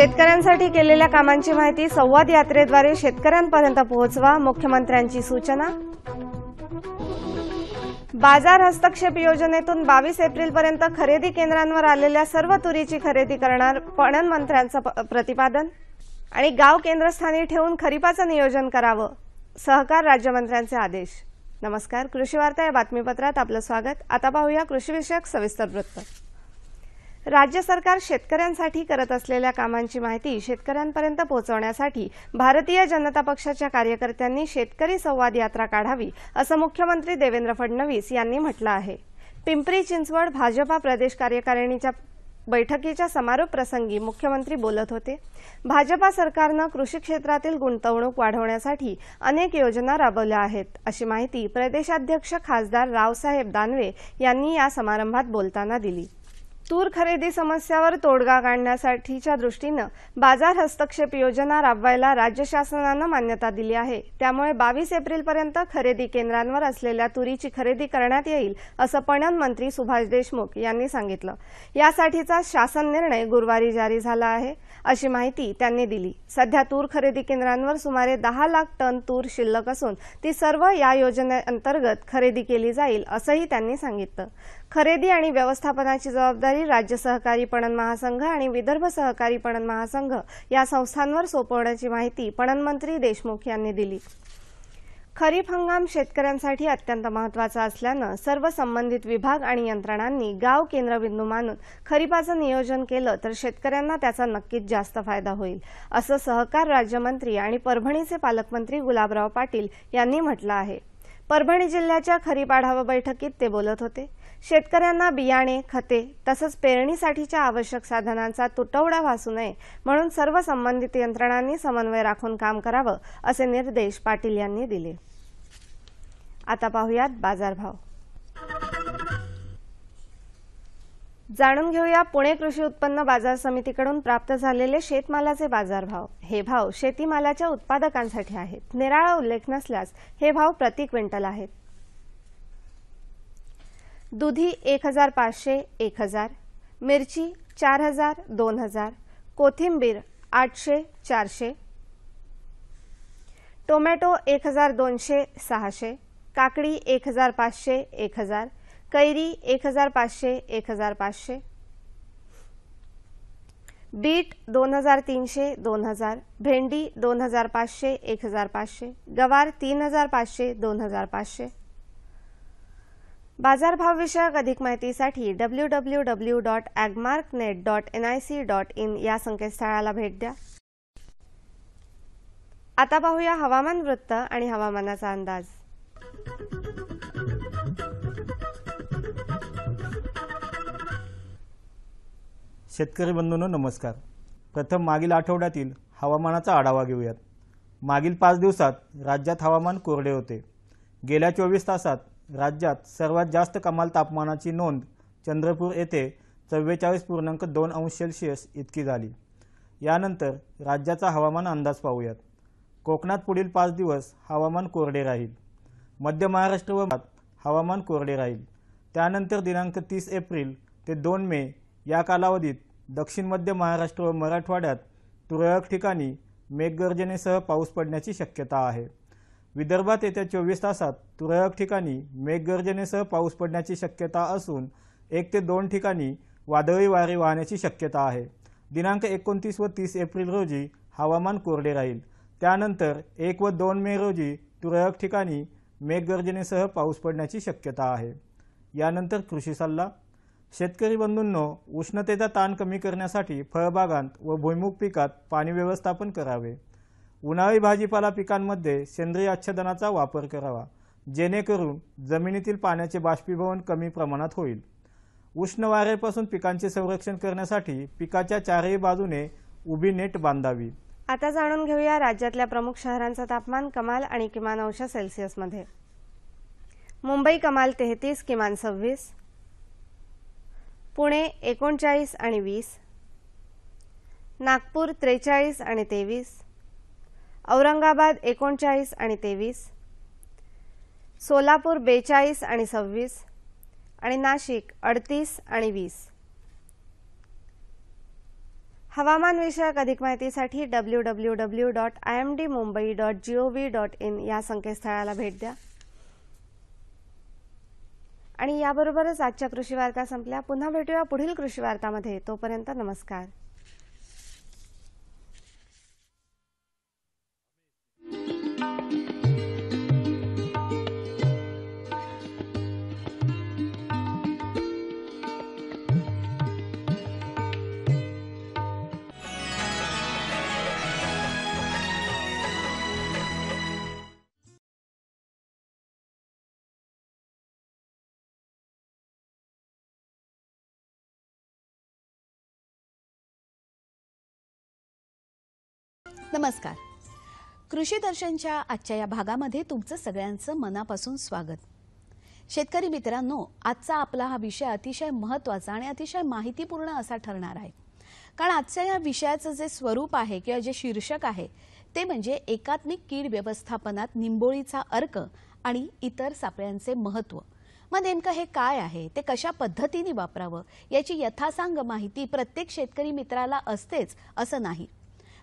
शेतकऱ्यांसाठी केलेल्या कामांची माहिती संवाद यात्रेद्वारे शेतकऱ्यांपर्यंत पोहोचवा, मुख्यमंत्र्यांची सूचना। बाजार हस्तक्षेप योजनेतून 22 एप्रिलपर्यंत खरेदी केंद्रांवर आलेल्या सर्व तुरीची खरेदी करणार, पणन मंत्र्यांचं प्रतिपादन। आणि गाव केंद्रस्थानी ठेवून खरीपाचं नियोजन करावं, सहकार राज्यमंत्र्यांचे आदेश। नमस्कार, कृषी वार्ता या बातमीपत्रात आपलं स्वागत। आता पाहूया कृषीविषयक सविस्तर वृत्त। राज्य सरकार शेतकऱ्यांसाठी करत असलेल्या कामांची माहिती शेतकऱ्यांपर्यंत पोहोचवण्यासाठी भारतीय जनता पक्षाच्या कार्यकर्त्यांनी शेतकरी संवाद यात्रा काढावी, असं मुख्यमंत्री देवेंद्र फडणवीस यांनी म्हटलं आहे। पिंपरी चिंचवड भाजपा प्रदेश कार्यकारिणीच्या बैठकीच्या समारोप प्रसंगी मुख्यमंत्री बोलत होते। भाजपा सरकारने कृषी क्षेत्रातील गुंतवणूक वाढवण्यासाठी अनेक योजना राबवल्या आहेत, अशी माहिती प्रदेशाध्यक्ष खासदार रावसाहेब दानवे यांनी या समारंभात बोलताना दिली। तूर खरेदी समस्यावर तोडगा काढण्यासाठीच्या दृष्टीने बाजार हस्तक्षेप योजना राबवायला राज्य शासनाने मान्यता दिली आहे। त्यामुळे 22 एप्रिलपर्यंत खरेदी केंद्रांवर असलेल्या तुरीची खरेदी करण्यात येईल, असं पणन मंत्री सुभाष देशमुख यांनी सांगितलं। यासाठीचा शासन निर्णय गुरुवारी जारी झाला आहे, अशी माहिती त्यांनी दिली। सध्या तूर खरेदी केंद्रांवर सुमारे 10 लाख टन तूर शिल्लक असून ती सर्व या योजनेअंतर्गत खरेदी केली जाईल, असंही त्यांनी सांगितलं। खरेदी आणि व्यवस्थापनाची जबाबदारी राज्य सहकारी पणन महासंघ आणि विदर्भ सहकारी पणन महासंघ या संस्थांवर सोपवण्याची माहिती पणन मंत्री देशमुख यांनी दिली। खरीप हंगाम शेतकऱ्यांसाठी अत्यंत महत्त्वाचा असल्याने सर्व संबंधित विभाग आणि यंत्रणांनी गाव केंद्रबिंदू मानून खरीपाचं नियोजन केलं तर शेतकऱ्यांना त्याचा नक्कीच जास्त फायदा होईल, असं सहकार राज्यमंत्री आणि परभणीचे पालकमंत्री गुलाबराव पाटील यांनी म्हटलं आहे। परभणी जिल्ह्याच्या खरीप आढावा बैठकीत ते बोलत होते। शेतकऱ्यांना बियाणे, खते तसंच पेरणीसाठीच्या आवश्यक साधनांचा तुटवडा भासू नये म्हणून सर्व संबंधित यंत्रणांनी समन्वय राखून काम करावं, असे निर्देश पाटील यांनी दिले। आता पाहूयात बाजारभाव। जाणून घेऊया पुणे कृषी उत्पन्न बाजार समितीकडून प्राप्त झालेले शेतमालाचे बाजारभाव। हे भाव शेतीमालाच्या उत्पादकांसाठी आहेत। निराळा उल्लेख नसल्यास हे भाव प्रति क्विंटल आहेत। दुधी 1500 1000, मिरची 4000 2000, कोथिंबीर 800 400, टोमॅटो 1200 600, काकडी 1500 1000, कैरी 1500 1500, बीट 2300 2000, भेंडी 2500 1500, गवार 3500 2500। बाजारभाव विषयक अधिक माहितीसाठी www.agmarknet.nic.in या संकेतस्थळाला भेट द्या। आता पाहूया हवामान वृत्त आणि हवामानाचा अंदाज। शेतकरी बंधूंनो नमस्कार। प्रथम मागील आठवड्यातील हवामानाचा आढावा घेऊयात। मागील 5 दिवसात राज्यात हवामान कोरडे होते। गेल्या 24 तासात राज्यात सर्वात जास्त कमाल तापमानाची नोंद चंद्रपूर येथे 44.2 अंश सेल्सिअस इतकी झाली। यानंतर राज्याचा हवामान अंदाज पाहूयात। कोकणात पुढील 5 दिवस हवामान कोरडे राहील। मध्य महाराष्ट्र व हवामान कोरडे राहील। त्यानंतर दिनांक 30 एप्रिल ते 2 मे या कालावधीत दक्षिण मध्य महाराष्ट्र व मराठवाड्यात तुरळक ठिकाणी मेघगर्जनेसह पाऊस पडण्याची शक्यता आहे। विदर्भात येत्या 24 तासात तुरळक ठिकाणी मेघगर्जनेसह पाऊस पडण्याची शक्यता असून 1 ते 2 ठिकाणी वादळी वारे वाहण्याची शक्यता आहे। दिनांक 29 व 30 एप्रिल रोजी हवामान कोरडे राहील। त्यानंतर 1 व 2 मे रोजी तुरळक ठिकाणी मेघगर्जनेसह पाऊस पडण्याची शक्यता आहे। यानंतर कृषी सल्ला। शेतकरी बंधूंनो, उष्णतेचा ताण कमी करण्यासाठी फळबागांत व भुईमूग पिकात पाणी व्यवस्थापन करावे। उन्हाळी भाजीपाला पिकांमध्ये सेंद्रिय आच्छादनाचा वापर करावा, जेणेकरून जमिनीतील पाण्याचे बाष्पीभवन कमी प्रमाणात होईल। उष्ण वाऱ्यापासून पिकांचे संरक्षण करण्यासाठी पिकाच्या चारही बाजूने उभी नेट बांधावी। आता जाणून घेऊया राज्यातल्या प्रमुख शहरांचं तापमान कमाल आणि किमान अंश सेल्सिअस मध्ये। मुंबई कमाल 33, किमान 26, पुणे 39 आणि 20, नागपूर 43 आणि 23, औरंगाबाद 39 आणि 23, सोलापूर 42 आणि 26 आणि नाशिक 38 आणि 20। हवामान विषयक अधिक माहितीसाठी www.imdmumbai.gov.in या संकेतस्थळाला भेट द्या. आणि याबरोबरच आजच्या कृषी वार्ता संपल्या. पुन्हा भेटूया पुढील कृषी वार्तामध्ये. तोपर्यंत नमस्कार. नमस्कार. कृषी दर्शनच्या आजच्या या भागामध्ये तुमचं सगळ्यांचं मनापासून स्वागत. शेतकरी मित्रांनो, आजचा आपला हा विषय अतिशय महत्त्वाचा आणि अतिशय माहितीपूर्ण असा ठरणार आहे. कारण आजच्या या विषयाचं जे स्वरूप आहे किंवा जे शीर्षक आहे ते म्हणजे एकात्मिक कीड व्यवस्थापनात निंबोळीचा अर्क आणि इतर सापळ्यांचे महत्त्व. मग नेमकं हे काय आहे, ते कशा पद्धतीने वापरावं याची यथासांग माहिती प्रत्येक शेतकरी मित्राला असतेच असं नाही.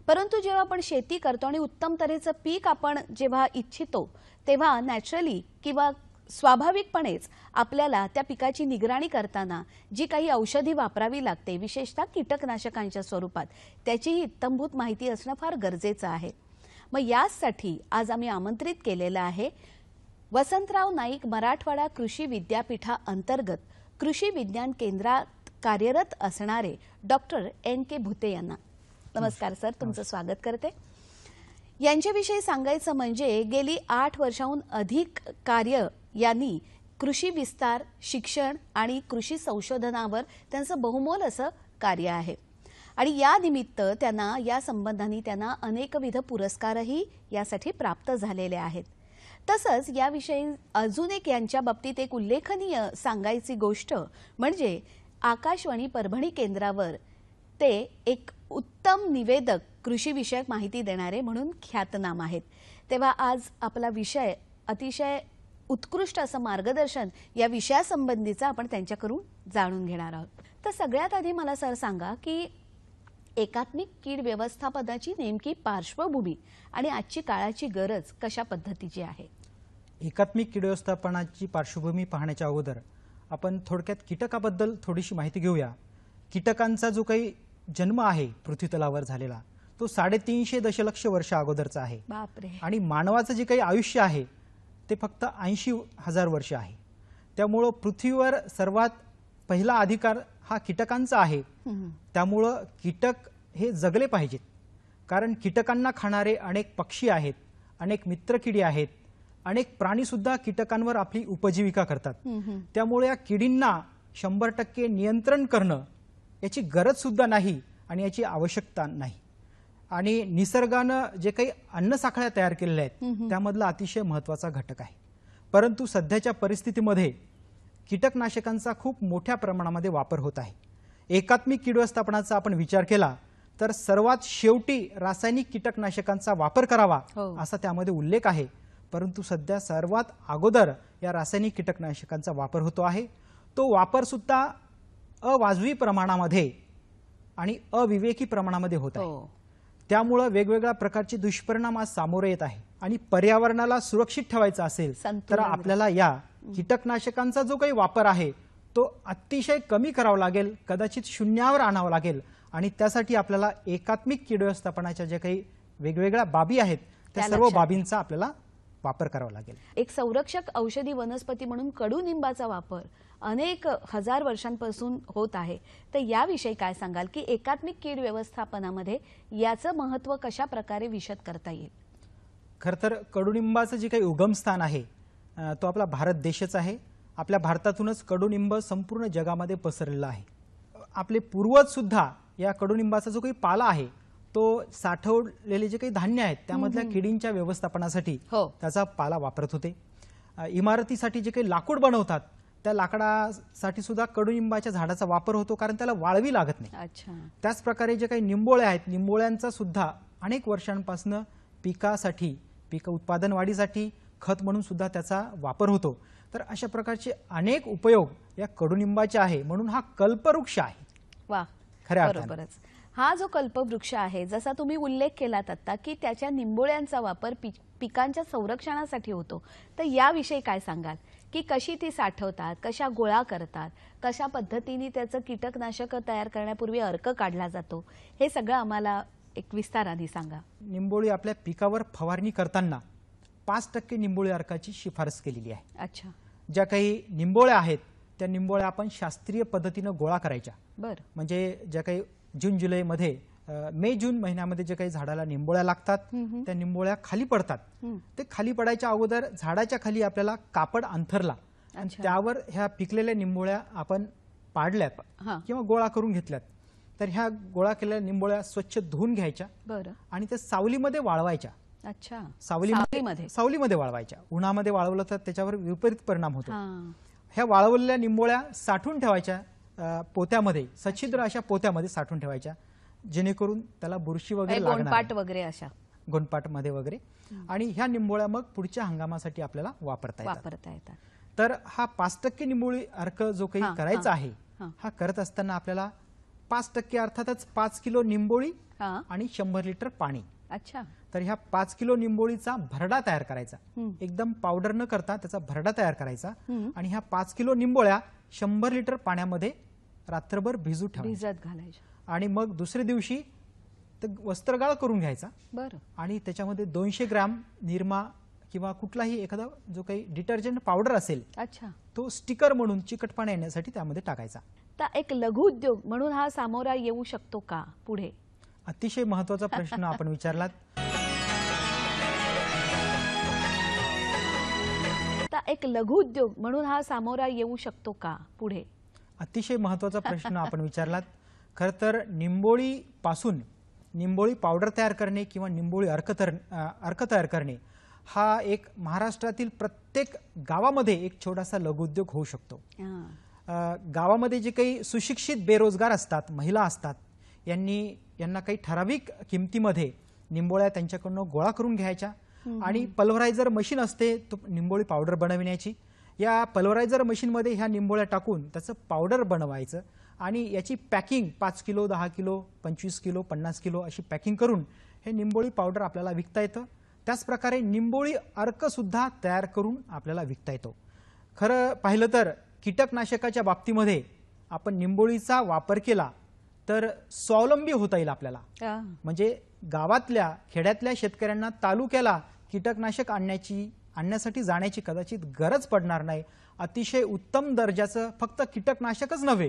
परंतु जेव्हा आपण शेती करतो आणि उत्तम तऱ्हेचं पीक आपण जेव्हा इच्छितो तेव्हा नॅचरली किंवा स्वाभाविकपणेच आपल्याला त्या पिकाची निगराणी करताना जी काही औषधी वापरावी लागते, विशेषतः कीटकनाशकांच्या स्वरूपात, त्याचीही इत्थंभूत माहिती असणं फार गरजेचं आहे. मग यासाठी आज आम्ही आमंत्रित केलेलं आहे वसंतराव नाईक मराठवाडा कृषी विद्यापीठाअंतर्गत कृषी विज्ञान केंद्रात कार्यरत असणारे डॉक्टर NK भुते यांना. नमस्कार सर, तुमचं स्वागत करते. यांच्याविषयी सांगायचं म्हणजे गेली 8 वर्षांहून अधिक कार्य यांनी कृषी विस्तार, शिक्षण आणि कृषी संशोधनावर त्यांचं बहुमोल असं कार्य आहे. आणि या निमित्त त्यांना या संबंधाने त्यांना अनेकविध पुरस्कारही यासाठी प्राप्त झालेले आहेत. तसंच याविषयी अजून एक यांच्या बाबतीत एक उल्लेखनीय सांगायची गोष्ट म्हणजे आकाशवाणी परभणी केंद्रावर ते एक उत्तम निवेदक, कृषी विषयक माहिती देणारे म्हणून ख्यातनाम आहेत. तेव्हा आज आपला विषय अतिशय उत्कृष्ट असं मार्गदर्शन या विषयासंबंधीचं आपण त्यांच्याकडून जाणून घेणार आहोत. तर सगळ्यात आधी मला सर सांगा की एकात्मिक कीड व्यवस्थापनाची नेमकी पार्श्वभूमी आणि आजची काळाची गरज कशा पद्धतीची आहे. एकात्मिक कीड व्यवस्थापनाची पार्श्वभूमी पाहण्याच्या अगोदर आपण थोडक्यात कीटकाबद्दल थोडीशी माहिती घेऊया. कीटकांचा जो काही जन्म आहे पृथ्वीतलावर झालेला तो 350 दशलक्ष वर्ष अगोदरचा आहे. बापरे. आणि मानवाचं जे काही आयुष्य आहे ते फक्त 80,000 वर्ष आहे. त्यामुळं पृथ्वीवर सर्वात पहिला अधिकार हा कीटकांचा आहे. त्यामुळं कीटक हे जगले पाहिजेत. कारण कीटकांना खाणारे अनेक पक्षी आहेत, अनेक मित्रकिडी आहेत, अनेक प्राणी सुद्धा कीटकांवर आपली उपजीविका करतात. त्यामुळे या किडींना 100% नियंत्रण करणं याची गरज सुद्धा नाही आणि याची आवश्यकता नाही. आणि निसर्गानं जे काही अन्न साखळ्या तयार केलेल्या आहेत त्यामधला अतिशय महत्त्वाचा घटक आहे. परंतु सध्याच्या परिस्थितीमध्ये कीटकनाशकांचा खूप मोठ्या प्रमाणामध्ये वापर होत आहे. एकात्मिक कीड व्यवस्थापनाचा आपण विचार केला तर सर्वात शेवटी रासायनिक कीटकनाशकांचा वापर करावा असा त्यामध्ये उल्लेख आहे. परंतु सध्या सर्वात अगोदर या रासायनिक कीटकनाशकांचा वापर होतो आहे. तो वापर सुद्धा अवाजवी प्रमाणामध्ये आणि अविवेकी प्रमाणामध्ये होत आहे. त्यामुळे वेगवेगळ्या प्रकारचे दुष्परिणाम आज सामोरे येत आहे. आणि पर्यावरणाला सुरक्षित ठेवायचं असेल तर आपल्याला या कीटकनाशकांचा जो काही वापर आहे तो अतिशय कमी करावा लागेल, कदाचित शून्यावर आणावा लागेल. आणि त्यासाठी आपल्याला एकात्मिक कीड व्यवस्थापनाच्या ज्या काही वेगवेगळ्या बाबी आहेत त्या सर्व बाबींचा आपल्याला वापर करावा लागेल. एक संरक्षक औषधी वनस्पती म्हणून कडुनिंबाचा वापर अनेक हजार वर्षांपासून होत आहे. तर याविषयी काय सांगाल की एकात्मिक कीड व्यवस्थापनामध्ये याचं महत्त्व कशा प्रकारे विशद करता येईल. खरं तर कडुनिंबाचं जे काही उगमस्थान आहे तो आपला भारत देशच आहे. आपल्या भारतातूनच कडुनिंब संपूर्ण जगामध्ये पसरलेला आहे. आपले पूर्वज सुद्धा या कडुनिंबाचा जो काही पाला आहे तो साठवलेले जे काही धान्य आहेत त्यामधल्या किडींच्या व्यवस्थापनासाठी त्याचा पाला वापरत होते. इमारतीसाठी जे काही लाकूड बनवतात त्या लाकडासाठी सुद्धा कडुनिंबाच्या झाडाचा वापर होतो, कारण त्याला वाळवी लागत नाही. त्याच प्रकारे जे काही निंबोळे आहेत, निंबोळ्यांचा सुद्धा अनेक वर्षांपासून पिकासाठी, पीक उत्पादन वाढीसाठी खत म्हणून सुद्धा त्याचा वापर होतो. तर अशा प्रकारचे अनेक उपयोग या कडुनिंबाचे आहे, म्हणून हा कल्पवृक्ष आहे. वाह, खऱ्या बरोबरच. हा जो कल्पवृक्ष आहे, जसा तुम्ही उल्लेख केलात आता की त्याच्या निंबोळ्यांचा वापर पिकांच्या संरक्षणासाठी होतो, तर याविषयी काय सांगाल की कशी ती साठवतात, कशा गोळा करतात, कशा पद्धतीने त्याचं कीटकनाशक तयार करण्यापूर्वी अर्क काढला जातो, हे सगळं आम्हाला एक विस्ताराने सांगा. निंबोळी आपल्या पिकावर फवारणी करताना 5% निंबोळी अर्काची शिफारस केलेली आहे. अच्छा. ज्या काही निंबोळ्या आहेत त्या निंबोळ्या आपण शास्त्रीय पद्धतीनं गोळा करायच्या. बरं. म्हणजे ज्या काही जून जुलैमध्ये मे जून महिन्यामध्ये जे काही झाडाला निंबोळ्या लागतात त्या निंबोळ्या खाली पडतात. ते खाली पडायच्या अगोदर झाडाच्या खाली आपल्याला कापड अंथरला आणि त्यावर ह्या पिकलेल्या निंबोळ्या आपण पाडल्यात किंवा गोळा करून घेतल्यात. तर ह्या गोळा केलेल्या निंबोळ्या स्वच्छ धुवून घ्यायच्या. बरं. आणि त्या सावलीमध्ये वाळवायच्या. अच्छा. सावलीमध्ये वाळवायच्या. उन्हामध्ये वाळवलं तर त्याच्यावर विपरीत परिणाम होतो. ह्या वाळवलेल्या निंबोळ्या साठवून ठेवायच्या पोत्यामध्ये, सच्छिद्र अशा पोत्यामध्ये साठवून ठेवायच्या, जेणेकरून त्याला बुरशी वगैरे गोंडपाट वगैरे अशा गोंडपाटमध्ये वगैरे. आणि ह्या निंबोळ्या मग पुढच्या हंगामासाठी आपल्याला वापरता येतात. तर हा 5% निंबोळी अर्क जो काही करायचा आहे, हा करत असताना आपल्याला 5% अर्थातच 5 किलो निंबोळी आणि 100 लिटर पाणी. अच्छा. तर ह्या 5 किलो निंबोळीचा भरडा तयार करायचा. एकदम पावडर न करता त्याचा भरडा तयार करायचा आणि ह्या 5 किलो निंबोळ्या 100 लिटर पाण्यामध्ये रात्रभर भिजत घालायच्या आणि मग दुसऱ्या दिवशी ते वस्त्रगाळ करून घ्यायचा. बरं. आणि त्याच्यामध्ये 200 ग्रॅम निरमा किंवा कुठलाही एखादा जो काही डिटर्जंट पावडर असेल, अच्छा, तो स्टिकर म्हणून चिकटपणा येण्यासाठी त्यामध्ये टाकायचा. तर एक लघु उद्योग म्हणून हा सामोरा येऊ शकतो का पुढे? अतिशय महत्त्वाचा प्रश्न आपण विचारलात. तर एक लघु उद्योग म्हणून हा सामोरा येऊ शकतो का पुढे? अतिशय महत्त्वाचा प्रश्न आपण विचारलात. खरं तर निंबोळी पासून निंबोळी पावडर तयार करणे किंवा निंबोळी अर्क तयार करणे हा एक महाराष्ट्रातील प्रत्येक गावामध्ये एक छोटासा लघुउद्योग होऊ शकतो. गावामध्ये जे काही सुशिक्षित बेरोजगार असतात, महिला असतात, यांना काही ठराविक किमतीमध्ये निंबोळ्या त्यांच्याकडून गोळा करून घ्यायच्या आणि पल्वरायझर मशीन असते तो निंबोळी पावडर बनविण्याची. या पल्वरायझर मशीनमध्ये ह्या निंबोळ्या टाकून त्याचं पावडर बनवायचं आणि याची packing 5 kilo, 10 kilo, 25 kilo, 50 kilo अशी पॅकिंग करून हे निंबोळी पावडर आपल्याला विकता येतं. त्याच प्रकारे निंबोळी अर्क सुद्धा तयार करून आपल्याला विकता येतो. खरं पाहिलं तर कीटकनाशकाच्या बाबतीमध्ये आपण निंबोळीचा वापर केला तर स्वावलंबी होता येईल आपल्याला. म्हणजे गावातल्या खेड्यातल्या शेतकऱ्यांना तालुक्याला कीटकनाशक आणण्यासाठी जाण्याची कदाचित गरज पडणार नाही. अतिशय उत्तम दर्जाचं फक्त कीटकनाशकच नव्हे,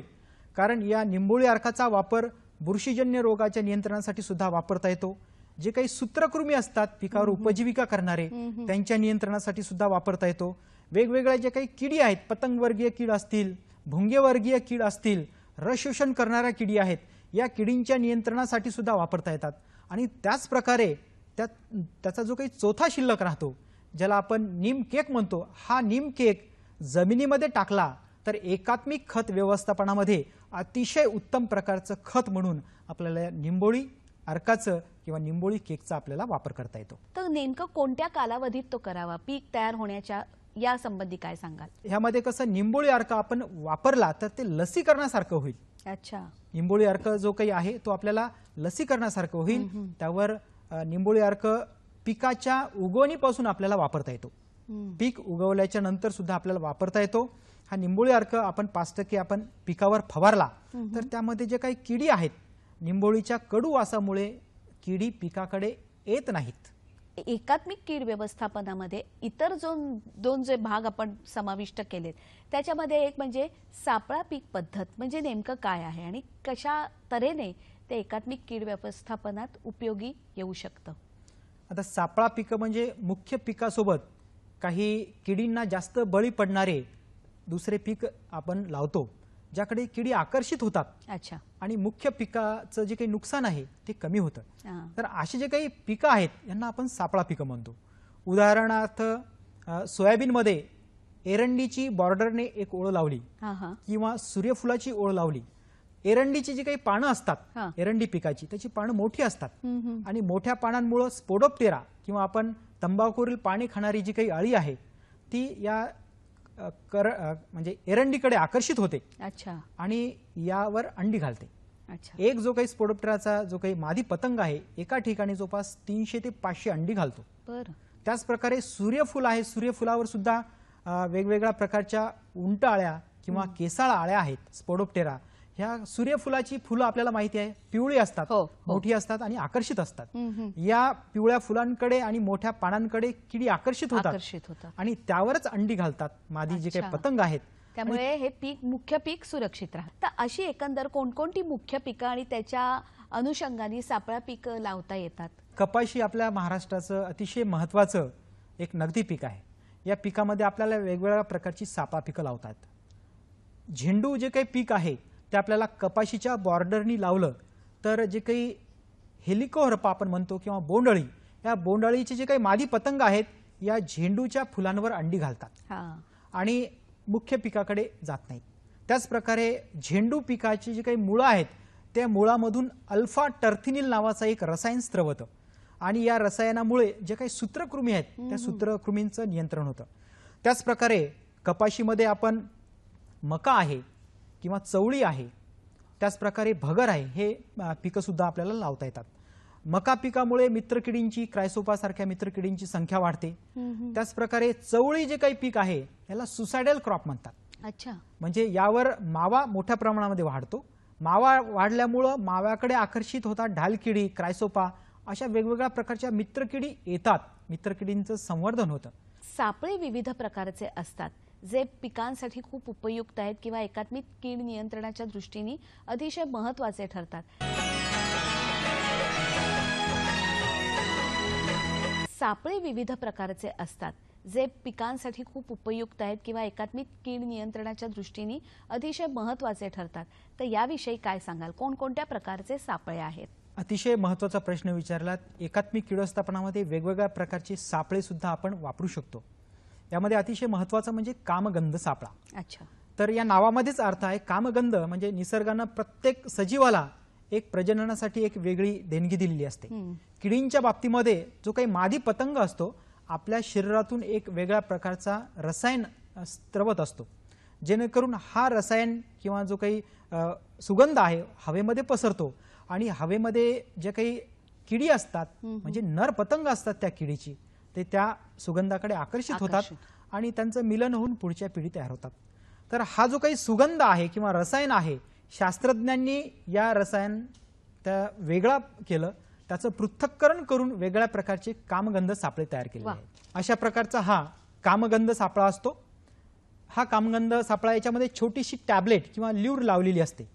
कारण या निंबोळी अर्काचा वापर बुरशीजन्य रोगाच्या नियंत्रणासाठी सुद्धा वापरता येतो. जे काही सूत्रकृमी असतात पिकावर उपजीविका करणारे त्यांच्या नियंत्रणासाठी सुद्धा वापरता येतो. वेगवेगळ्या जे काही किडी आहेत, पतंगवर्गीय कीड असतील, भुंगेवर्गीय कीड असतील, रस शोषण करणाऱ्या किडी आहेत, या किडींच्या नियंत्रणासाठी सुद्धा वापरता येतात. आणि त्याच प्रकारे त्याचा जो काही चौथा शिल्लक राहतो ज्याला आपण नीम केक म्हणतो, हा नीम केक जमिनीमध्ये टाकला तर एकात्मिक खत व्यवस्थापनामध्ये अतिशय उत्तम प्रकारचं खत म्हणून आपल्याला निंबोळी अर्काचं किंवा निंबोळी केकचा आपल्याला वापर करता येतो. तर नेमकं कोणत्या कालावधीत तो करावा, पीक तयार होण्याच्या या संबंधी काय सांगाल? ह्यामध्ये कसं निंबोळी अर्क आपण वापरला तर ते लसीकरणासारखं होईल. अच्छा. निंबोळी अर्क जो काही आहे तो आपल्याला लसीकरणासारखं होईल. त्यावर निंबोळी अर्क पिकाच्या उगवणीपासून आपल्याला वापरता येतो. पीक उगवल्याच्या नंतर सुद्धा आपल्याला वापरता येतो. हा निंबोळी अर्क आपण 5% आपण पिकावर फवारला तर त्यामध्ये जे काही किडी आहेत, निंबोळीच्या कडू वासामुळे किडी पिकाकडे येत नाहीत. एकात्मिक कीड व्यवस्थापनामध्ये इतर दोन जे भाग आपण समाविष्ट केलेत त्याच्यामध्ये एक म्हणजे सापळा पीक पद्धत म्हणजे नेमकं काय आहे आणि कशा तऱ्हेने ते एकात्मिक कीड व्यवस्थापनात उपयोगी येऊ शकतं? आता सापळा पीक म्हणजे मुख्य पिकासोबत काही किडींना जास्त बळी पडणारे दुसरे पीक आपण लावतो ज्याकडे किडी आकर्षित होतात. अच्छा. आणि मुख्य पिकाचं जे काही नुकसान आहे ते कमी होतं. तर असे जे काही पिकं आहेत यांना आपण सापळा पिकं म्हणतो. उदाहरणार्थ सोयाबीनमध्ये एरंडीची बॉर्डरने एक ओळ लावली किंवा सूर्यफुलाची ओळ लावली. एरंडीची जी काही पानं असतात एरंडी पिकाची त्याची पानं मोठी असतात आणि मोठ्या पानांमुळे स्पोडोप्टेरा किंवा आपण तंबाखूवरील पाणी खाणारी जी काही अळी आहे ती या म्हणजे एरंडीकडे आकर्षित होते. अच्छा. आणि यावर अंडी घालते. अच्छा. एक जो काही स्पोडोप्टेराचा जो काही मादी पतंग आहे एका ठिकाणी जवळपास 300 ते 500 अंडी घालतो. बरं. त्याच प्रकारे सूर्यफूल आहे, सूर्यफुलावर सुद्धा वेगवेगळ्या प्रकारच्या उंट आळ्या किंवा केसाळ आळ्या आहेत स्पोडोप्टेरा. ह्या सूर्यफुलाची फुलं आपल्याला माहिती आहे पिवळी असतात, हो, हो. मोठी असतात आणि आकर्षित असतात. या पिवळ्या फुलांकडे आणि मोठ्या पानांकडे किडी आकर्षित होतात आणि त्यावरच अंडी घालतात मादी जे काही अच्छा. पतंग आहेत. त्यामुळे हे पीक मुख्य पीक सुरक्षित राहतं. तर अशी एकंदर कोणकोणती मुख्य पिकं आणि त्याच्या अनुषंगाने सापळा पीक लावता येतात? कपाशी आपल्या महाराष्ट्राचं अतिशय महत्त्वाचं एक नगदी पीक आहे. या पिकामध्ये आपल्याला वेगवेगळ्या प्रकारची सापळा पिकं लावतात. झेंडू जे काही पीक आहे ते आपल्याला कपाशीच्या बॉर्डरनी लावलं तर जे काही हेलिकोहरपा आपण म्हणतो किंवा बोंडअळी, या बोंडअळीचे जे काही मादी पतंग आहेत या झेंडूच्या फुलांवर अंडी घालतात आणि मुख्य पिकाकडे जात नाहीत. त्याच प्रकारे झेंडू पिकाची जी काही मुळं आहेत त्या मुळामधून अल्फा टर्थिनिल नावाचा एक रसायन स्त्रवतं आणि या रसायनामुळे जे काही सूत्रकृमी आहेत त्या सूत्रकृमींचं नियंत्रण होतं. त्याच प्रकारे कपाशीमध्ये आपण मका आहे किंवा चवळी आहे, त्याच प्रकारे भगर आहे, हे पिकं सुद्धा आपल्याला लावता येतात. मका पिकामुळे मित्रकिडींची, क्रायसोपा सारख्या मित्रकिडींची संख्या वाढते. त्याच प्रकारे चवळी जे काही पीक आहे याला सुसायडल क्रॉप म्हणतात. अच्छा. म्हणजे यावर मावा मोठ्या प्रमाणामध्ये वाढतो. मावा वाढल्यामुळं माव्याकडे आकर्षित होतात ढालकिडी, क्रायसोपा अशा वेगवेगळ्या प्रकारच्या मित्रकिडी येतात. मित्रकिडींचं संवर्धन होतं. सापळे विविध प्रकारचे असतात जे पिकांसाठी खूप उपयुक्त आहेत किंवा एकात्मिक कीड नियंत्रणाच्या दृष्टीने अतिशय महत्त्वाचे ठरतात. सापळे विविध प्रकारचे असतात जे पिकांसाठी खूप उपयुक्त आहेत किंवा एकात्मिक कीड नियंत्रणाच्या दृष्टीने अतिशय महत्त्वाचे ठरतात. तर याविषयी काय सांगाल? कोणकोणत्या प्रकारचे सापळे आहेत? अतिशय महत्त्वाचा प्रश्न विचारलात. एकात्मिक कीड व्यवस्थापनामध्ये वेगवेगळ्या प्रकारचे सापळे सुद्धा आपण वापरू शकतो. यामध्ये अतिशय महत्त्वाचं म्हणजे कामगंध सापळा. अच्छा. तर या नावामध्येच अर्थ आहे. कामगंध म्हणजे निसर्गानं प्रत्येक सजीवाला एक प्रजननासाठी एक वेगळी देणगी दिलेली असते. किडींच्या बाबतीमध्ये जो काही मादी पतंग असतो आपल्या शरीरातून एक वेगळ्या प्रकारचा रसायन स्त्रवत असतो, जेणेकरून हा रसायन किंवा जो काही सुगंध आहे हवेमध्ये पसरतो आणि हवेमध्ये जे काही किडी असतात म्हणजे नर पतंग असतात त्या किडीची ते त्या सुगंधाकडे आकर्षित होतात आणि त्यांचं मिलन होऊन पुढच्या पिढी तयार होतात. तर हा जो काही सुगंध आहे किंवा रसायन आहे शास्त्रज्ञांनी या रसायन त्या वेगळा केलं, त्याचं पृथक्करण करून वेगळ्या प्रकारचे कामगंध सापळे तयार केले आहेत. अशा प्रकारचा हा कामगंध सापळा असतो. हा कामगंध सापळा याच्यामध्ये छोटीशी टॅबलेट किंवा ल्यूर लावलेली असते.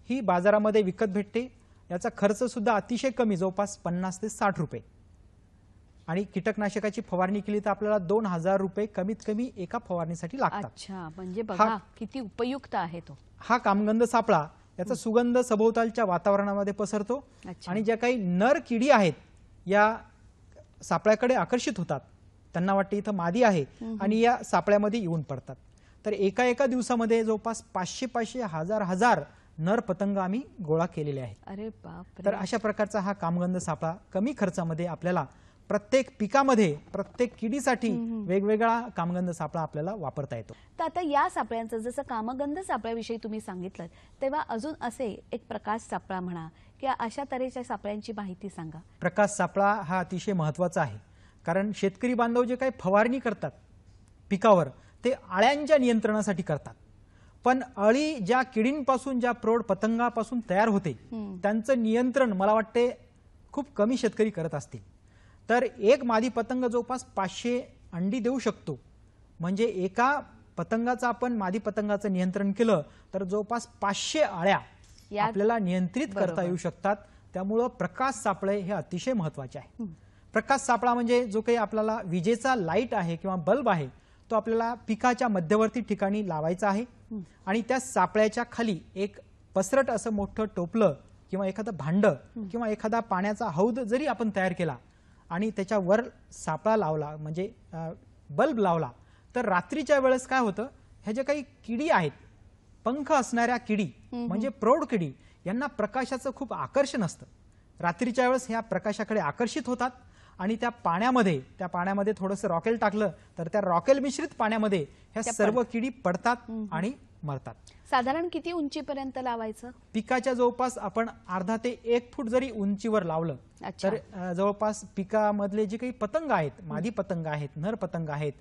ही बाजारामध्ये विकत भेटते. याचा खर्च सुद्धा अतिशय कमी, जवळपास 50 ते 60 रुपये. आणि कीटकनाशकाची फवारणी केली तर आपल्याला 2000 रुपये कमीत कमी एका फवारणीसाठी लागतात. अच्छा. म्हणजे बघा किती उपयुक्त आहे तो. हा कामगंध सापळा याचा सुगंध सभोवतालच्या वातावरणामध्ये पसरतो आणि ज्या काही नर किडी आहेत या सापळ्याकडे आकर्षित होतात. त्यांना वाटते इथं मादी आहे आणि या सापळ्यामध्ये येऊन पडतात. तर एका दिवसामध्ये जवळपास 500 हजार नर पतंग आम्ही गोळा केलेले आहेत. अरे बाप. तर अशा प्रकारचा हा कामगंध सापळा कमी खर्चामध्ये आपल्याला प्रत्येक पिकामध्ये प्रत्येक किडीसाठी वेगवेगळा कामगंध सापळा आपल्याला वापरता येतो. तर आता या सापळ्यांचं जसं कामगंध सापळ्याविषयी तुम्ही सांगितलं तेव्हा अजून असे एक प्रकाश सापळा म्हणा किंवा अशा तऱ्हेच्या सापळ्यांची माहिती सांगा. प्रकाश सापळा हा अतिशय महत्त्वाचा आहे, कारण शेतकरी बांधव जे काही फवारणी करतात पिकावर ते अळ्यांच्या नियंत्रणासाठी करतात. पण अळी ज्या किडींपासून ज्या प्रौढ पतंगापासून तयार होते त्यांचं नियंत्रण मला वाटते खूप कमी शेतकरी करत असतील. तर एक मादी पतंग जवळपास 500 अंडी देऊ शकतो. म्हणजे एका पतंगाचं आपण मादी पतंगाचं नियंत्रण केलं तर जवळपास 500 अळ्या आपल्याला नियंत्रित करता येऊ शकतात. त्यामुळं प्रकाश सापळे हे अतिशय महत्त्वाचे आहे. प्रकाश सापळा म्हणजे जो काही आपल्याला विजेचा लाईट आहे किंवा बल्ब आहे तो आपल्याला पिकाच्या मध्यवर्ती ठिकाणी लावायचा आहे आणि त्या सापळ्याच्या खाली एक पसरट असं मोठं टोपलं किंवा एखादं भांड किंवा एखादा पाण्याचा हौद जरी आपण तयार केला आणि त्याच्यावर सापळा लावला म्हणजे बल्ब लावला तर रात्रीच्या वेळेस काय होतं, ह्या ज्या काही किडी आहेत पंख असणाऱ्या किडी म्हणजे प्रौढ किडी यांना प्रकाशाचं खूप आकर्षण असतं. रात्रीच्या वेळेस ह्या प्रकाशाकडे आकर्षित होतात आणि त्या पाण्यामध्ये थोडंसं रॉकेल टाकलं तर त्या रॉकेल मिश्रित पाण्यामध्ये ह्या सर्व किडी पडतात आणि मरतात. साधारण किती उंचीपर्यंत लावायचं? पिकाच्या जवळपास आपण अर्धा ते 1 फूट जरी उंचीवर लावलं अच्छा. तर जवळपास पिकामधले जे काही पतंग आहेत, मादी पतंग आहेत, नर पतंग आहेत,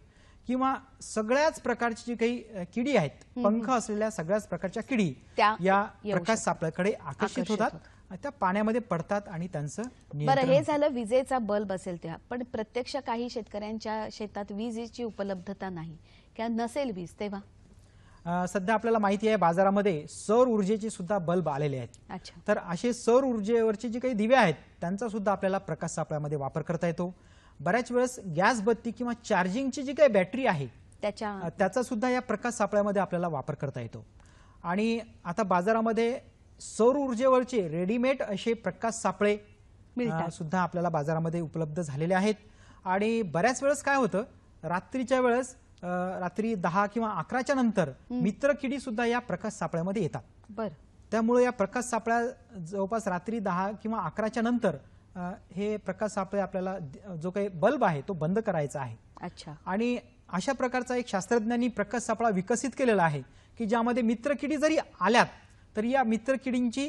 किंवा सगळ्याच प्रकारची जी काही किडी आहेत, पंख असलेल्या सगळ्याच प्रकारच्या किडी त्या या येऊ प्रकाश शकतात. सापळ्याकडे आकर्षित होतात, त्या पाण्यामध्ये पडतात आणि त्यांचं बरं, नियंत्रण हे होतं. झालं विजेचा बल्ब असेल तेव्हा, पण प्रत्यक्ष काही शेतकऱ्यांच्या शेतात वीजेची उपलब्धता नाही किंवा नसेल वीज, तेव्हा सध्या आपल्याला माहिती आहे बाजारामध्ये सौर ऊर्जेचे सुद्धा बल्ब आलेले आहेत. अच्छा. तर असे सौर ऊर्जेवरचे जे काही दिवे आहेत त्यांचा सुद्धा आपल्याला प्रकाश सापळ्यामध्ये वापर करता येतो. बऱ्याच वेळेस गॅस बत्ती किंवा चार्जिंगची जी काही बॅटरी आहे त्याचा सुद्धा या प्रकाश सापळ्यामध्ये आपल्याला वापर करता येतो. आणि आता बाजारामध्ये सौर ऊर्जेवरचे रेडीमेड असे प्रकाश सापळे सुद्धा आपल्याला बाजारामध्ये उपलब्ध झालेले आहेत. आणि बऱ्याच वेळेस काय होतं, रात्रीच्या वेळेस रात्री 10 किंवा 11च्या नंतर मित्रकिडी सुद्धा या प्रकाश सापळ्यामध्ये येतात. बरं. त्यामुळे या प्रकाश सापळ्या जवळपास रात्री 10 किंवा 11च्या नंतर हे प्रकाश सापळे आपल्याला जो काही बल्ब आहे तो बंद करायचा आहे. अच्छा. आणि अशा प्रकारचा एक शास्त्रज्ञांनी प्रकाश सापळा विकसित केलेला आहे की ज्यामध्ये मित्रकिडी जरी आल्यात तरी या मित्रकिडींची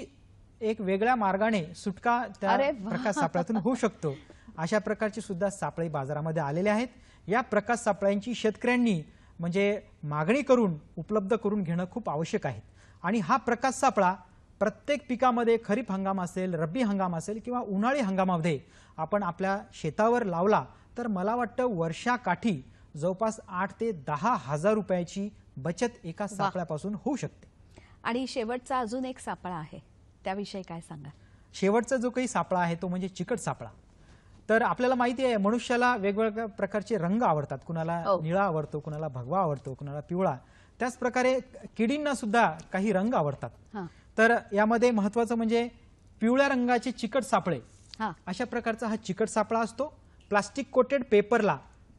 एक वेगळ्या मार्गाने सुटका त्या प्रकाश सापळ्यातून होऊ शकतो. अशा प्रकारचे सुद्धा सापळे बाजारामध्ये आलेले आहेत. या प्रकाश सापळ्यांची शेतकऱ्यांनी म्हणजे मागणी करून उपलब्ध करून घेणं खूप आवश्यक आहे. आणि हा प्रकाश सापळा प्रत्येक पिकामध्ये, खरीप हंगाम असेल, रब्बी हंगाम असेल किंवा उन्हाळी हंगामामध्ये आपण आपल्या शेतावर लावला तर मला वाटतं वर्षाकाठी जवळपास 8 ते 10 हजार रुपयाची बचत एका सापळ्यापासून होऊ शकते. आणि शेवटचा अजून एक सापळा आहे, त्याविषयी काय सांगा? शेवटचा जो काही सापळा आहे तो म्हणजे चिकट सापळा. तर आपल्याला माहिती आहे मनुष्याला वेगवेगळ्या प्रकारचे रंग आवडतात. कुणाला निळा आवडतो, कुणाला भगवा आवडतो, कुणाला पिवळा. त्याच प्रकारे किडींना सुद्धा काही रंग आवडतात. तर यामध्ये महत्त्वाचं म्हणजे पिवळ्या रंगाचे चिकट सापळे, अशा प्रकारचा हा चिकट सापळा असतो. प्लास्टिक कोटेड पेपरला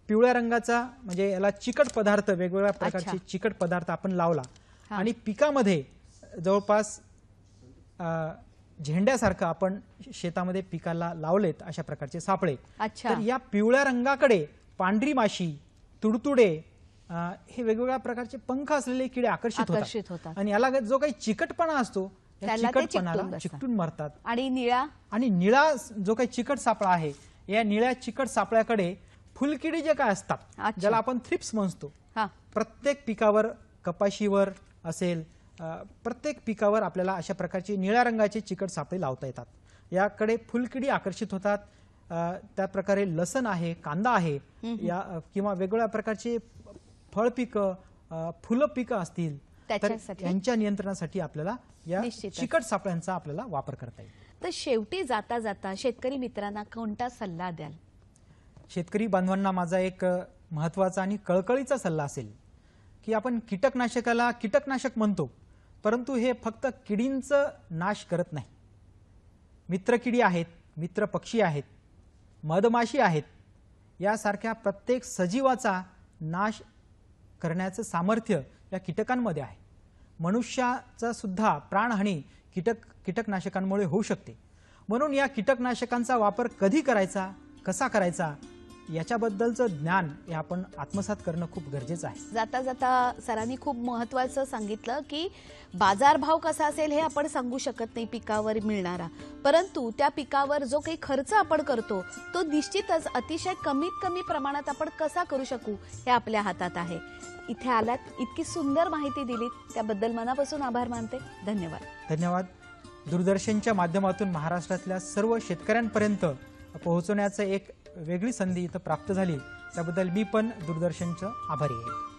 पिवळ्या रंगाचा म्हणजे याला चिकट पदार्थ, वेगवेगळ्या प्रकारचे चिकट पदार्थ आपण लावला आणि पिकामध्ये जवळपास झेंड्यासारखं आपण शेतामध्ये पिकाला लावलेत अशा प्रकारचे सापळे. तर या पिवळ्या रंगाकडे पांढरी माशी, तुडतुडे हे वेगवेगळ्या प्रकारचे पंख असलेले किडे आकर्षित होतात. आणि याला जो काही चिकटपणा असतो त्या चिकटपणाला चिकटून मरतात. आणि निळा जो काही चिकट सापळा आहे या निळ्या चिकट सापळ्याकडे फुलकिडी जे काय असतात ज्याला आपण थ्रिप्स म्हणतो, प्रत्येक पिकावर, कपाशीवर असेल, प्रत्येक पिकावर आपल्याला अशा प्रकारचे निळ्या रंगाचे चिकट सापळे लावता येतात. याकडे फुलकिडी आकर्षित होतात. त्या प्रकारे लसण आहे, कांदा आहे, या किंवा वेगवेगळ्या प्रकारचे फळ पिकं, फुलं पिकं असतील तर यांच्या नियंत्रणासाठी आपल्याला या चिकट सापळ्यांचा आपल्याला वापर करता येईल. तर शेवटी जाता जाता शेतकरी मित्रांना कोणता सल्ला द्याल? शेतकरी बांधवांना माझा एक महत्त्वाचा आणि कळकळीचा सल्ला असेल की आपण कीटकनाशकाला कीटकनाशक म्हणतो, परंतु हे फक्त किडींचं नाश करत नाही. मित्रकिडी आहेत, मित्र पक्षी आहेत, मधमाशी आहेत, यासारख्या प्रत्येक सजीवाचा नाश करण्याचं सामर्थ्य या कीटकांमध्ये आहे. मनुष्याचा सुद्धा प्राणहानी कीटकनाशकांमुळे होऊ शकते. म्हणून या कीटकनाशकांचा वापर कधी करायचा, कसा करायचा याच्याबद्दलचं ज्ञान हे आपण आत्मसात करणं खूप गरजेचं आहे. जाता जाता सरांनी खूप महत्त्वाचं सांगितलं की बाजारभाव कसा असेल हे आपण सांगू शकत नाही पिकावर मिळणारा, परंतु त्या पिकावर जो काही खर्च आपण करतो तो निश्चितच अतिशय कमीत कमी प्रमाणात आपण कसा करू शकू हे आपल्या हातात आहे. इथे आलात, इतकी सुंदर माहिती दिलीत त्याबद्दल मनापासून आभार मानते. धन्यवाद. धन्यवाद. दूरदर्शनच्या माध्यमातून महाराष्ट्रातल्या सर्व शेतकऱ्यांपर्यंत पोहोचवण्याचं एक वेगळी संधी इथं प्राप्त झाली, त्याबद्दल मी पण दूरदर्शनचं आभारी आहे.